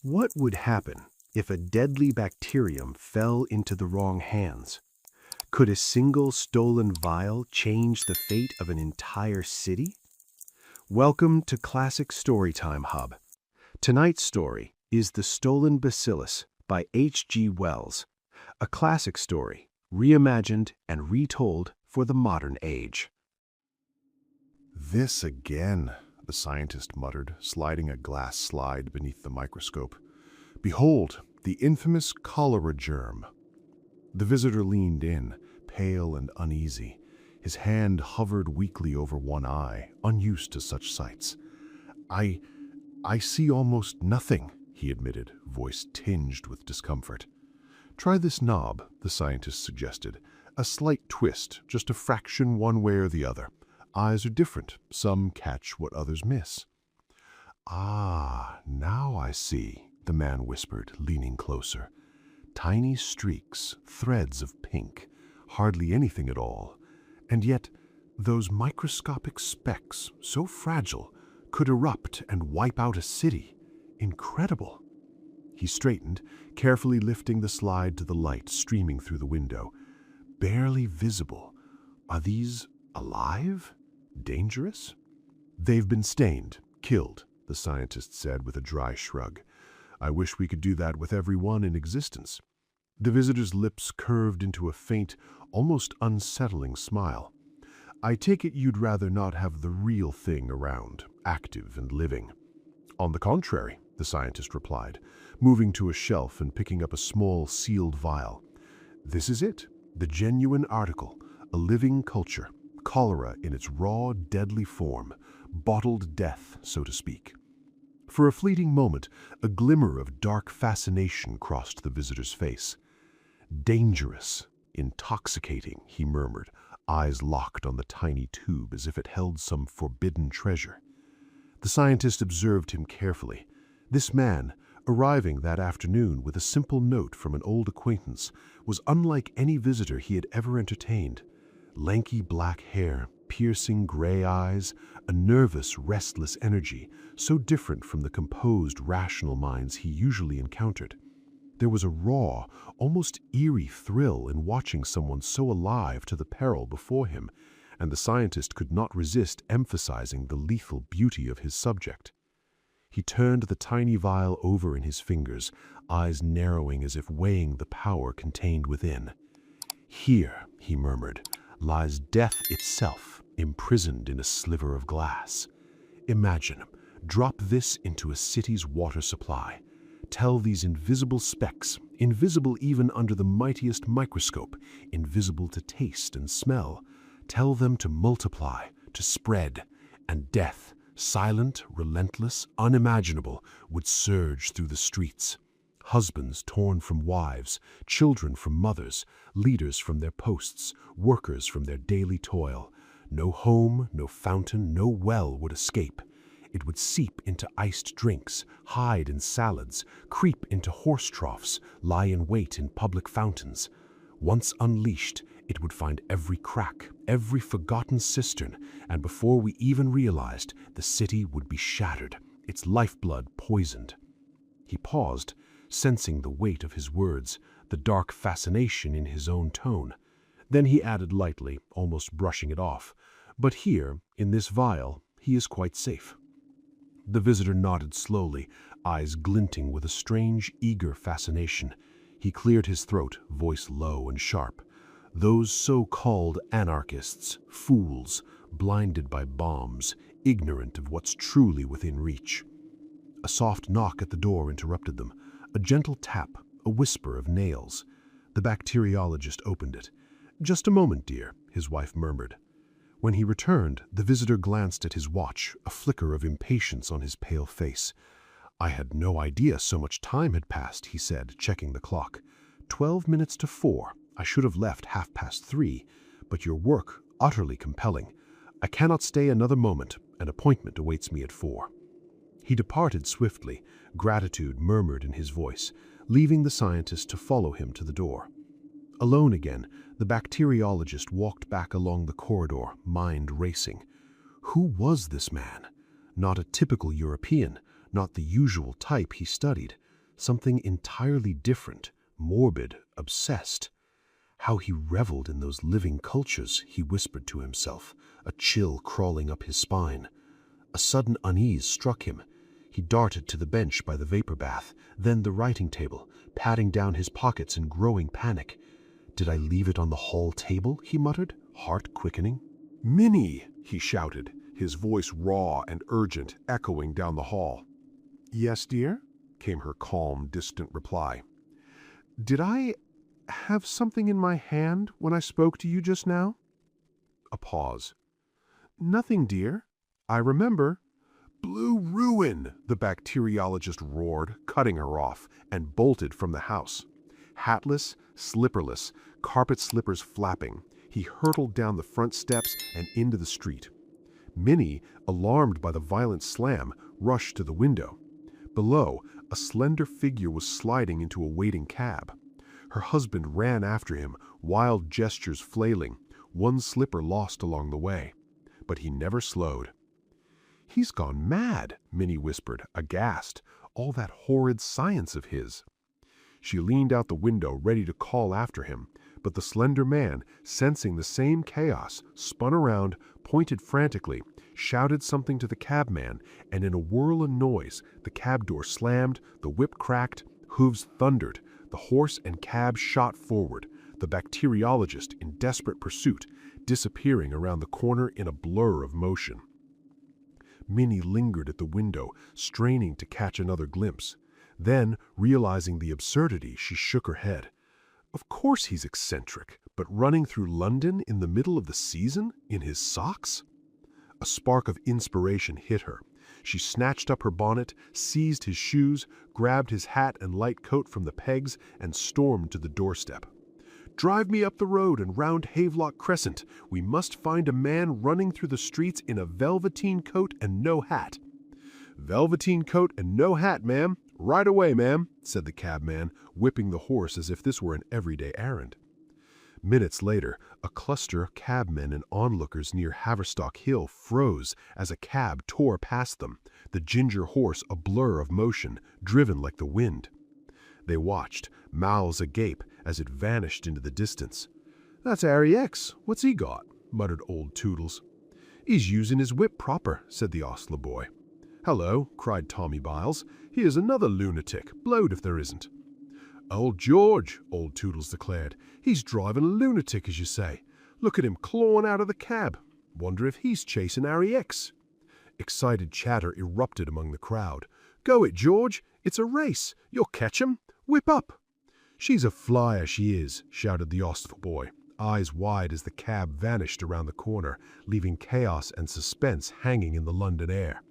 What would happen if a deadly bacterium fell into the wrong hands? Could a single stolen vial change the fate of an entire city? Welcome to Classic Storytime Hub. Tonight's story is The Stolen Bacillus by H.G. Wells, a classic story reimagined and retold for the modern age. "This again," the scientist muttered, sliding a glass slide beneath the microscope. "Behold, the infamous cholera germ." The visitor leaned in, pale and uneasy. His hand hovered weakly over one eye, unused to such sights. I see almost nothing," he admitted, voice tinged with discomfort. "Try this knob," the scientist suggested. "A slight twist, just a fraction one way or the other. Eyes are different. Some catch what others miss." "Ah, now I see," the man whispered, leaning closer. "Tiny streaks, threads of pink, hardly anything at all. And yet, those microscopic specks, so fragile, could erupt and wipe out a city. Incredible." He straightened, carefully lifting the slide to the light streaming through the window. "Barely visible. Are these alive? Dangerous?" "They've been stained, killed," the scientist said with a dry shrug. "I wish we could do that with every one in existence." The visitor's lips curved into a faint, almost unsettling smile. "I take it you'd rather not have the real thing around, active and living." "On the contrary," the scientist replied, moving to a shelf and picking up a small sealed vial. "This is it, the genuine article, a living culture, cholera in its raw, deadly form, bottled death, so to speak." For a fleeting moment, a glimmer of dark fascination crossed the visitor's face. "Dangerous, intoxicating," he murmured, eyes locked on the tiny tube as if it held some forbidden treasure. The scientist observed him carefully. This man, arriving that afternoon with a simple note from an old acquaintance, was unlike any visitor he had ever entertained. Lanky black hair, piercing gray eyes, a nervous, restless energy, so different from the composed, rational minds he usually encountered. There was a raw, almost eerie thrill in watching someone so alive to the peril before him, and the scientist could not resist emphasizing the lethal beauty of his subject. He turned the tiny vial over in his fingers, eyes narrowing as if weighing the power contained within. "Here," he murmured, "lies death itself, imprisoned in a sliver of glass. Imagine, drop this into a city's water supply. Tell these invisible specks, invisible even under the mightiest microscope, invisible to taste and smell, tell them to multiply, to spread, and death, silent, relentless, unimaginable, would surge through the streets. Husbands torn from wives, children from mothers, leaders from their posts, workers from their daily toil. No home, no fountain, no well would escape. It would seep into iced drinks, hide in salads, creep into horse troughs, lie in wait in public fountains. Once unleashed, it would find every crack, every forgotten cistern, and before we even realized, the city would be shattered, its lifeblood poisoned." He paused, sensing the weight of his words, the dark fascination in his own tone. Then he added lightly, almost brushing it off, "But here, in this vial, he is quite safe." The visitor nodded slowly, eyes glinting with a strange, eager fascination. He cleared his throat, voice low and sharp. "Those so-called anarchists, fools, blinded by bombs, ignorant of what's truly within reach." A soft knock at the door interrupted them. A gentle tap, a whisper of nails. The bacteriologist opened it. "Just a moment, dear," his wife murmured. When he returned, the visitor glanced at his watch, a flicker of impatience on his pale face. "I had no idea so much time had passed," he said, checking the clock. 12 minutes to 4. I should have left 3:30, but your work utterly compelling. I cannot stay another moment. An appointment awaits me at 4. He departed swiftly, gratitude murmured in his voice, leaving the scientist to follow him to the door. Alone again, the bacteriologist walked back along the corridor, mind racing. Who was this man? Not a typical European, not the usual type he studied. something entirely different, morbid, obsessed. How he reveled in those living cultures, he whispered to himself, a chill crawling up his spine. A sudden unease struck him. He darted to the bench by the vapor bath, then the writing table, patting down his pockets in growing panic. "Did I leave it on the hall table?" he muttered, heart quickening. "Minnie!" he shouted, his voice raw and urgent, echoing down the hall. "Yes, dear?" came her calm, distant reply. "Did I have something in my hand when I spoke to you just now?" A pause. "Nothing, dear. I remember." "Blue ruin!" the bacteriologist roared, cutting her off, and bolted from the house. Hatless, slipperless, carpet slippers flapping, he hurtled down the front steps and into the street. Minnie, alarmed by the violent slam, rushed to the window. Below, a slender figure was sliding into a waiting cab. Her husband ran after him, wild gestures flailing, one slipper lost along the way. But he never slowed. "He's gone mad," Minnie whispered, aghast. "All that horrid science of his." She leaned out the window, ready to call after him, but the slender man, sensing the same chaos, spun around, pointed frantically, shouted something to the cabman, and in a whirl of noise, the cab door slammed, the whip cracked, hooves thundered, the horse and cab shot forward, the bacteriologist in desperate pursuit, disappearing around the corner in a blur of motion. Minnie lingered at the window, straining to catch another glimpse. Then, realizing the absurdity, she shook her head. Of course he's eccentric, but running through London in the middle of the season, in his socks? A spark of inspiration hit her. She snatched up her bonnet, seized his shoes, grabbed his hat and light coat from the pegs, and stormed to the doorstep. "Drive me up the road and round Havelock Crescent. We must find a man running through the streets in a velveteen coat and no hat." "Velveteen coat and no hat, ma'am. Right away, ma'am," said the cabman, whipping the horse as if this were an everyday errand. Minutes later, a cluster of cabmen and onlookers near Haverstock Hill froze as a cab tore past them, the ginger horse a blur of motion, driven like the wind. They watched, mouths agape, as it vanished into the distance. "That's Harry X. What's he got?" muttered old Toodles. "He's using his whip proper," said the ostler boy. "Hello," cried Tommy Biles. "Here's another lunatic, blowed if there isn't." "Old George," old Toodles declared. "He's driving a lunatic, as you say. Look at him clawing out of the cab. Wonder if he's chasing Harry X." Excited chatter erupted among the crowd. "Go it, George! It's a race! You'll catch 'em! Whip up!" "She's a flyer, she is," shouted the ostler boy, eyes wide as the cab vanished around the corner, leaving chaos and suspense hanging in the London air.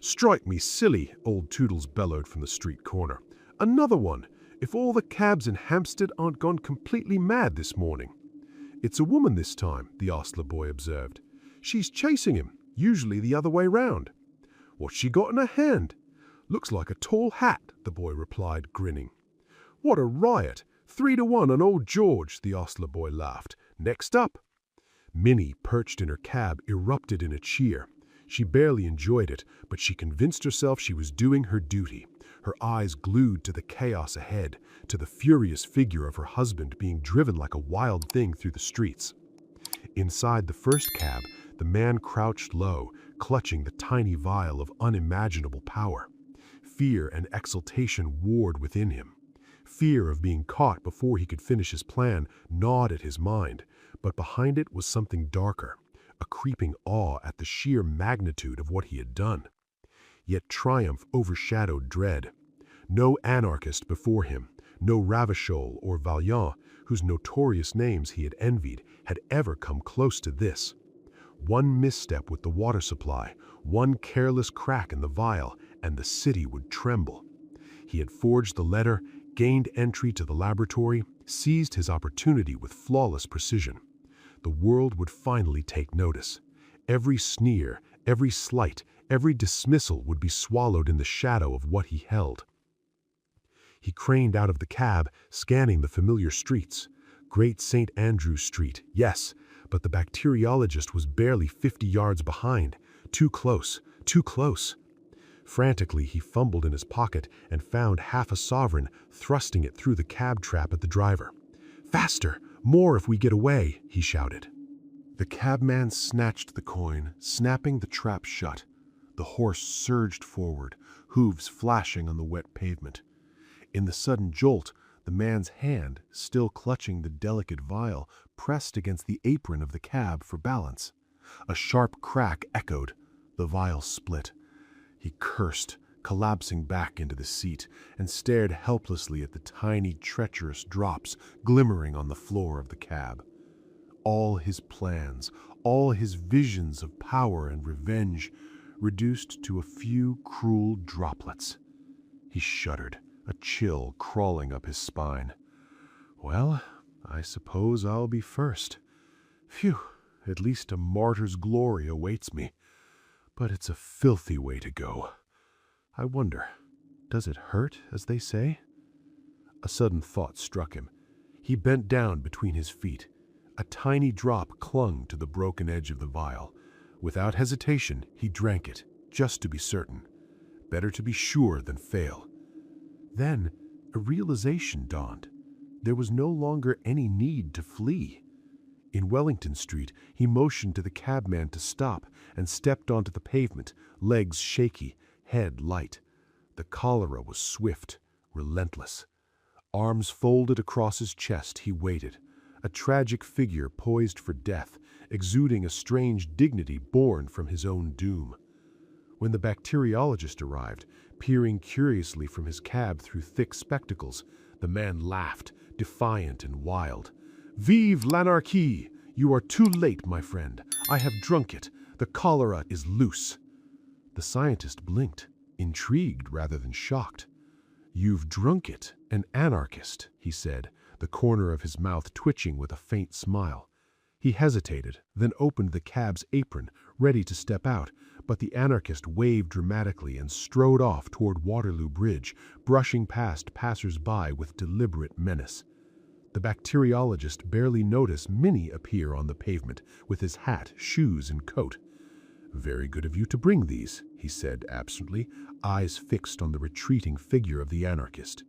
"Strike me silly," old Toodles bellowed from the street corner. "Another one! If all the cabs in Hampstead aren't gone completely mad this morning." "It's a woman this time," the ostler boy observed. "She's chasing him, usually the other way round." "What's she got in her hand?" "Looks like a tall hat," the boy replied, grinning. "What a riot! 3-1 on old George," the ostler boy laughed. "Next up." Minnie, perched in her cab, erupted in a cheer. She barely enjoyed it, but she convinced herself she was doing her duty, her eyes glued to the chaos ahead, to the furious figure of her husband being driven like a wild thing through the streets. Inside the first cab, the man crouched low, clutching the tiny vial of unimaginable power. Fear and exultation warred within him. Fear of being caught before he could finish his plan gnawed at his mind, but behind it was something darker, a creeping awe at the sheer magnitude of what he had done. Yet triumph overshadowed dread. No anarchist before him, no Ravachol or Vaillant, whose notorious names he had envied, had ever come close to this. One misstep with the water supply, one careless crack in the vial, and the city would tremble. He had forged the letter, gained entry to the laboratory, seized his opportunity with flawless precision. The world would finally take notice. Every sneer, every slight, every dismissal would be swallowed in the shadow of what he held. He craned out of the cab, scanning the familiar streets. Great St. Andrew's Street, yes, but the bacteriologist was barely 50 yards behind. Too close, too close. Frantically, he fumbled in his pocket and found half a sovereign, thrusting it through the cab trap at the driver. "Faster! More if we get away!" he shouted. The cabman snatched the coin, snapping the trap shut. The horse surged forward, hooves flashing on the wet pavement. In the sudden jolt, the man's hand, still clutching the delicate vial, pressed against the apron of the cab for balance. A sharp crack echoed. The vial split. He cursed, collapsing back into the seat, and stared helplessly at the tiny, treacherous drops glimmering on the floor of the cab. All his plans, all his visions of power and revenge, reduced to a few cruel droplets. He shuddered, a chill crawling up his spine. "Well, I suppose I'll be first. Phew, at least a martyr's glory awaits me. But it's a filthy way to go. I wonder, does it hurt, as they say?" A sudden thought struck him. He bent down between his feet. A tiny drop clung to the broken edge of the vial. Without hesitation, he drank it, just to be certain. Better to be sure than fail. Then, a realization dawned. There was no longer any need to flee. In Wellington Street, he motioned to the cabman to stop and stepped onto the pavement, legs shaky, head light. The cholera was swift, relentless. Arms folded across his chest, he waited. A tragic figure poised for death, exuding a strange dignity born from his own doom. When the bacteriologist arrived, peering curiously from his cab through thick spectacles, the man laughed, defiant and wild. "Vive l'anarchie! You are too late, my friend. I have drunk it. The cholera is loose." The scientist blinked, intrigued rather than shocked. "You've drunk it, an anarchist," he said, the corner of his mouth twitching with a faint smile. He hesitated, then opened the cab's apron, ready to step out, but the anarchist waved dramatically and strode off toward Waterloo Bridge, brushing past passers-by with deliberate menace. The bacteriologist barely noticed Minnie appear on the pavement with his hat, shoes, and coat. "Very good of you to bring these," he said absently, eyes fixed on the retreating figure of the anarchist.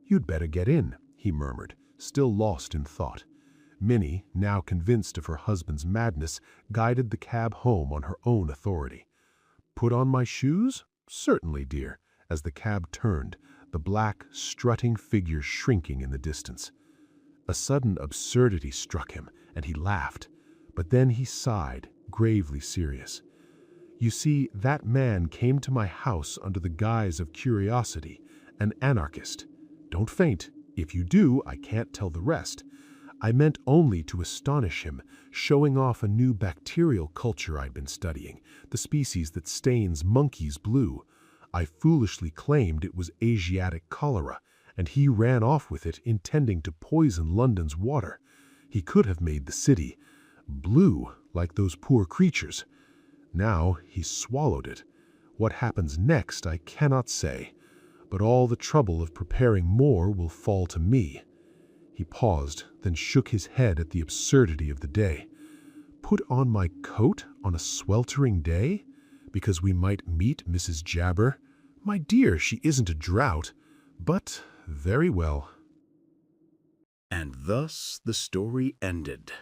"You'd better get in," he murmured, still lost in thought. Minnie, now convinced of her husband's madness, guided the cab home on her own authority. "Put on my shoes? Certainly, dear," as the cab turned, the black, strutting figure shrinking in the distance. A sudden absurdity struck him, and he laughed. But then he sighed, gravely serious. "You see, that man came to my house under the guise of curiosity, an anarchist. Don't faint. If you do, I can't tell the rest. I meant only to astonish him, showing off a new bacterial culture I'd been studying, the species that stains monkeys blue. I foolishly claimed it was Asiatic cholera, and he ran off with it, intending to poison London's water. He could have made the city blue, like those poor creatures. Now he's swallowed it. What happens next I cannot say, but all the trouble of preparing more will fall to me." He paused, then shook his head at the absurdity of the day. "Put on my coat on a sweltering day? Because we might meet Mrs. Jabber? My dear, she isn't a drought. But very well." And thus the story ended.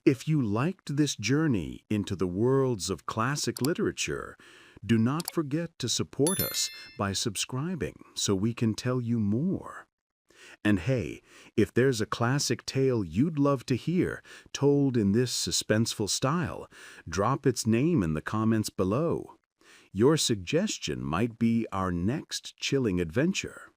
If you liked this journey into the worlds of classic literature, do not forget to support us by subscribing so we can tell you more. And hey, if there's a classic tale you'd love to hear, told in this suspenseful style, drop its name in the comments below. Your suggestion might be our next chilling adventure.